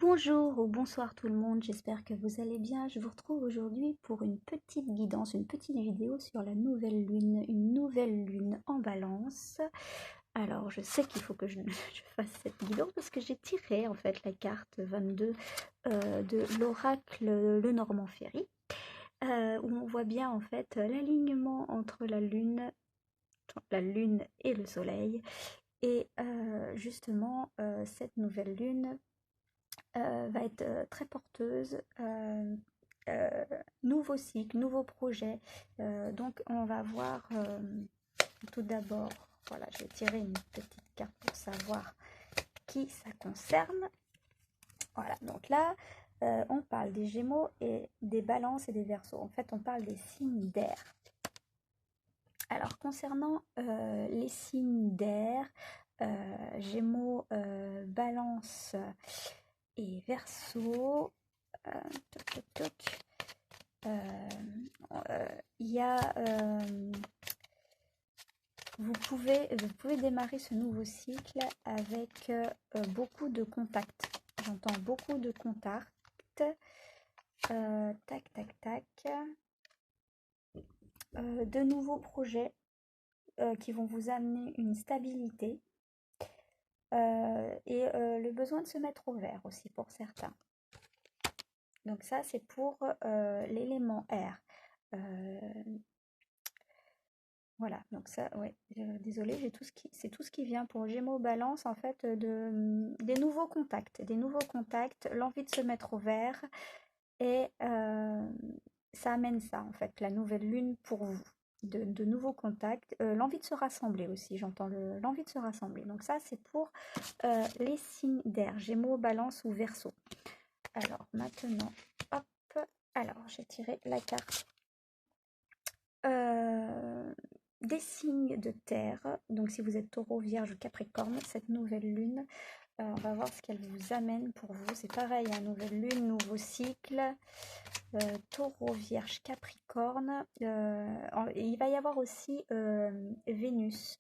Bonjour ou bonsoir tout le monde, j'espère que vous allez bien. Je vous retrouve aujourd'hui pour une petite guidance, une petite vidéo sur la nouvelle lune, une nouvelle lune en balance. Alors je sais qu'il faut que je fasse cette guidance parce que j'ai tiré en fait la carte 22 de l'oracle Lenormand-Ferry, où on voit bien en fait l'alignement entre la lune et le soleil. Et justement, cette nouvelle lune va être très porteuse. Nouveau cycle, nouveau projet. Donc on va voir tout d'abord, voilà, je vais tirer une petite carte pour savoir qui ça concerne. Voilà, donc là, on parle des Gémeaux et des Balances et des Verseaux. En fait, on parle des signes d'air. Alors, concernant les signes d'air, Gémeaux, Balance et Verseau, toc, toc, toc. Il y a, vous pouvez démarrer ce nouveau cycle avec beaucoup de contacts. J'entends beaucoup de contacts. Tac, tac, tac. De nouveaux projets qui vont vous amener une stabilité et le besoin de se mettre au vert aussi pour certains. Donc ça, c'est pour l'élément air. Voilà, donc ça, ouais, désolée, c'est tout ce qui vient pour Gémeaux, Balance, en fait, des nouveaux contacts, l'envie de se mettre au vert, et ça amène ça, en fait, la nouvelle lune pour vous, de nouveaux contacts, l'envie de se rassembler aussi, j'entends l'envie de se rassembler. Donc ça, c'est pour les signes d'air, Gémeaux, Balance ou Verseau. Alors, maintenant, hop, alors, j'ai tiré la carte des signes de terre. Donc si vous êtes Taureau, Vierge ou Capricorne, cette nouvelle lune, on va voir ce qu'elle vous amène pour vous. C'est pareil, hein, nouvelle lune, nouveau cycle. Taureau, Vierge, Capricorne. Il va y avoir aussi Vénus.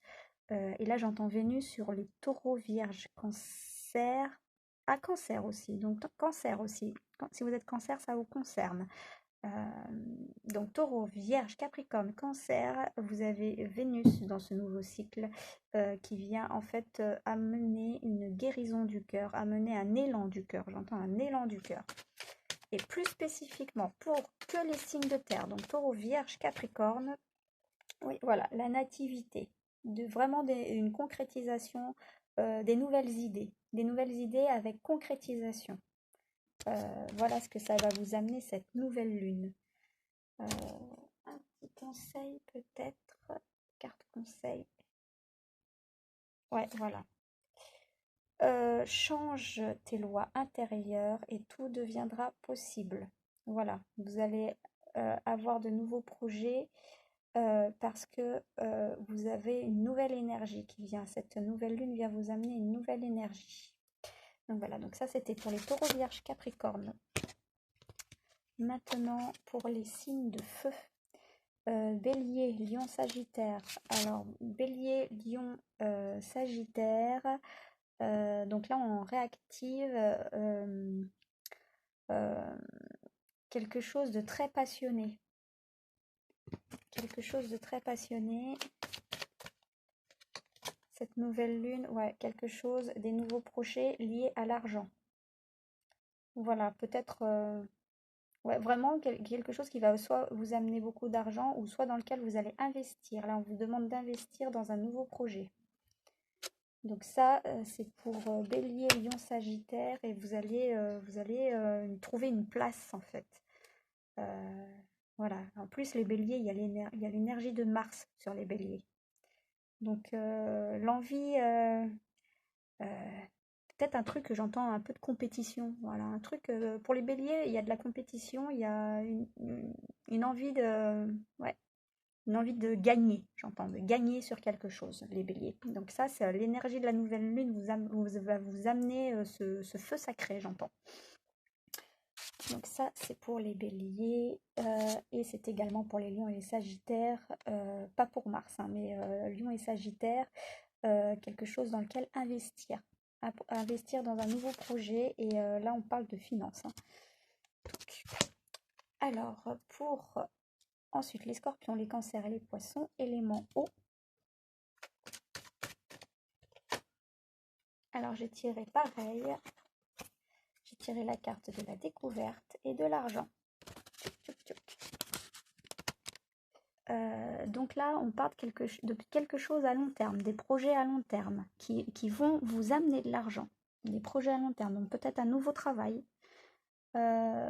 Et là j'entends Vénus sur les Taureaux, Vierge, Cancer. Ah, Cancer aussi. Donc Cancer aussi. Si vous êtes Cancer, ça vous concerne. Donc Taureau, Vierge, Capricorne, Cancer, vous avez Vénus dans ce nouveau cycle qui vient en fait amener une guérison du cœur, amener un élan du cœur, j'entends un élan du cœur. Et plus spécifiquement pour que les signes de terre, donc Taureau, Vierge, Capricorne, oui voilà, la nativité, vraiment une concrétisation des nouvelles idées avec concrétisation. Voilà ce que ça va vous amener cette nouvelle lune. Un petit conseil peut-être, carte conseil. Ouais, voilà. Change tes lois intérieures et tout deviendra possible. Voilà, vous allez avoir de nouveaux projets parce que vous avez une nouvelle énergie qui vient. Cette nouvelle lune vient vous amener une nouvelle énergie. Donc voilà, donc ça c'était pour les Taureaux, Vierge, Capricorne. Maintenant pour les signes de feu. Bélier, Lion, Sagittaire. Alors, Bélier, Lion, Sagittaire. Donc là, on réactive quelque chose de très passionné. Quelque chose de très passionné. Cette nouvelle lune, ouais, quelque chose, des nouveaux projets liés à l'argent. Voilà, peut-être... ouais, vraiment quelque chose qui va soit vous amener beaucoup d'argent ou soit dans lequel vous allez investir. Là, on vous demande d'investir dans un nouveau projet. Donc ça, c'est pour Bélier, Lion, Sagittaire et vous allez trouver une place en fait. Voilà. En plus, les Béliers, il y a l'énergie de Mars sur les Béliers. Donc l'envie, peut-être un truc que j'entends un peu de compétition. Voilà, un truc pour les Béliers, il y a de la compétition, il y a une envie de, ouais, une envie de gagner, j'entends, de gagner sur quelque chose, les béliers. Donc ça, c'est l'énergie de la nouvelle lune va vous amener ce feu sacré, j'entends. Donc ça, c'est pour les béliers et c'est également pour les lions et les sagittaires, pas pour Mars, hein, mais lions et sagittaires, quelque chose dans lequel investir. à investir dans un nouveau projet. Et là, on parle de finances, hein. Alors, pour ensuite les scorpions, les cancers et les poissons, élément eau. Alors, j'ai tiré pareil. J'ai tiré la carte de la découverte et de l'argent. Donc là, on parle de quelque chose à long terme, des projets à long terme qui vont vous amener de l'argent. Des projets à long terme, donc peut-être un nouveau travail.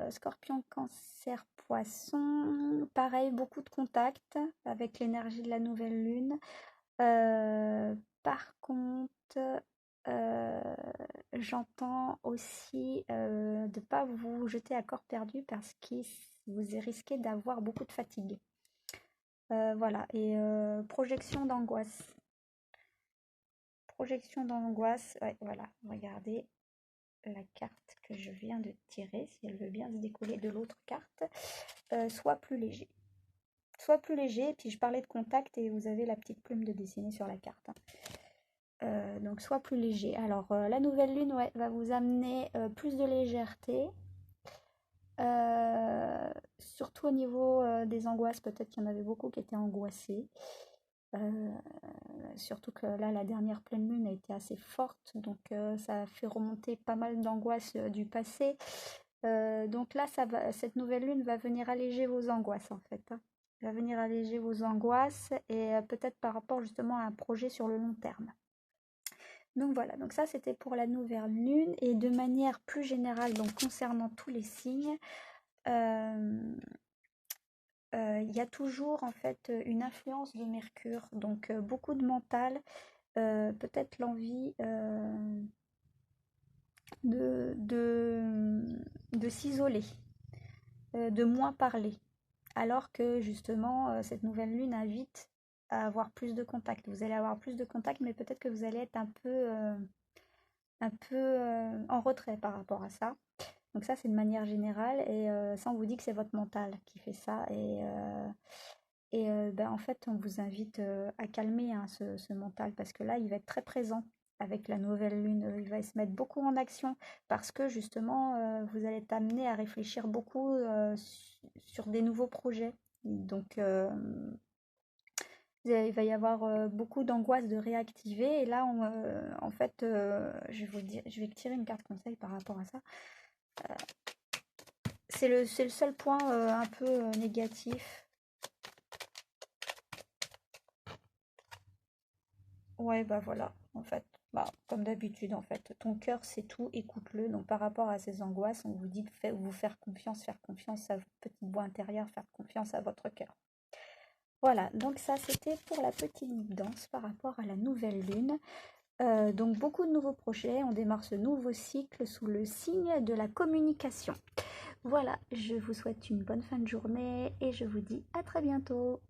Scorpion, cancer, poisson, pareil, beaucoup de contacts avec l'énergie de la nouvelle lune. Par contre, j'entends aussi de ne pas vous jeter à corps perdu parce que vous risquez d'avoir beaucoup de fatigue. Voilà, et projection d'angoisse. Projection d'angoisse, ouais, voilà, regardez la carte que je viens de tirer, si elle veut bien se décoller de l'autre carte. Sois plus léger. Sois plus léger, puis je parlais de contact et vous avez la petite plume de dessiner sur la carte, hein. Donc sois plus léger. Alors la nouvelle lune, ouais, va vous amener plus de légèreté. Surtout au niveau des angoisses, peut-être qu'il y en avait beaucoup qui étaient angoissés. Surtout que là, la dernière pleine lune a été assez forte, donc ça a fait remonter pas mal d'angoisses du passé. Donc là, cette nouvelle lune va venir alléger vos angoisses en fait, hein. Va venir alléger vos angoisses et peut-être par rapport justement à un projet sur le long terme. Donc voilà, donc ça c'était pour la nouvelle lune et de manière plus générale, donc concernant tous les signes, il y a toujours en fait une influence de Mercure, donc beaucoup de mental, peut-être l'envie de s'isoler, de moins parler, alors que justement cette nouvelle lune invite à avoir plus de contacts. Vous allez avoir plus de contacts, mais peut-être que vous allez être un peu en retrait par rapport à ça. Donc ça, c'est de manière générale, et ça, on vous dit que c'est votre mental qui fait ça, et ben, en fait, on vous invite à calmer, hein, ce mental, parce que là, il va être très présent avec la nouvelle lune. Il va se mettre beaucoup en action, parce que justement, vous allez être amené à réfléchir beaucoup sur des nouveaux projets. Donc, il va y avoir beaucoup d'angoisse de réactiver, et là, en fait, je vais vous dire, je vais tirer une carte conseil par rapport à ça. C'est le seul point un peu négatif. Ouais, bah voilà, en fait. Bah, comme d'habitude, en fait. Ton cœur, c'est tout, écoute-le. Donc, par rapport à ces angoisses, on vous dit de vous faire confiance à votre petite voix intérieure, faire confiance à votre cœur. Voilà, donc ça, c'était pour la petite guidance par rapport à la nouvelle lune. Donc, beaucoup de nouveaux projets. On démarre ce nouveau cycle sous le signe de la communication. Voilà, je vous souhaite une bonne fin de journée et je vous dis à très bientôt.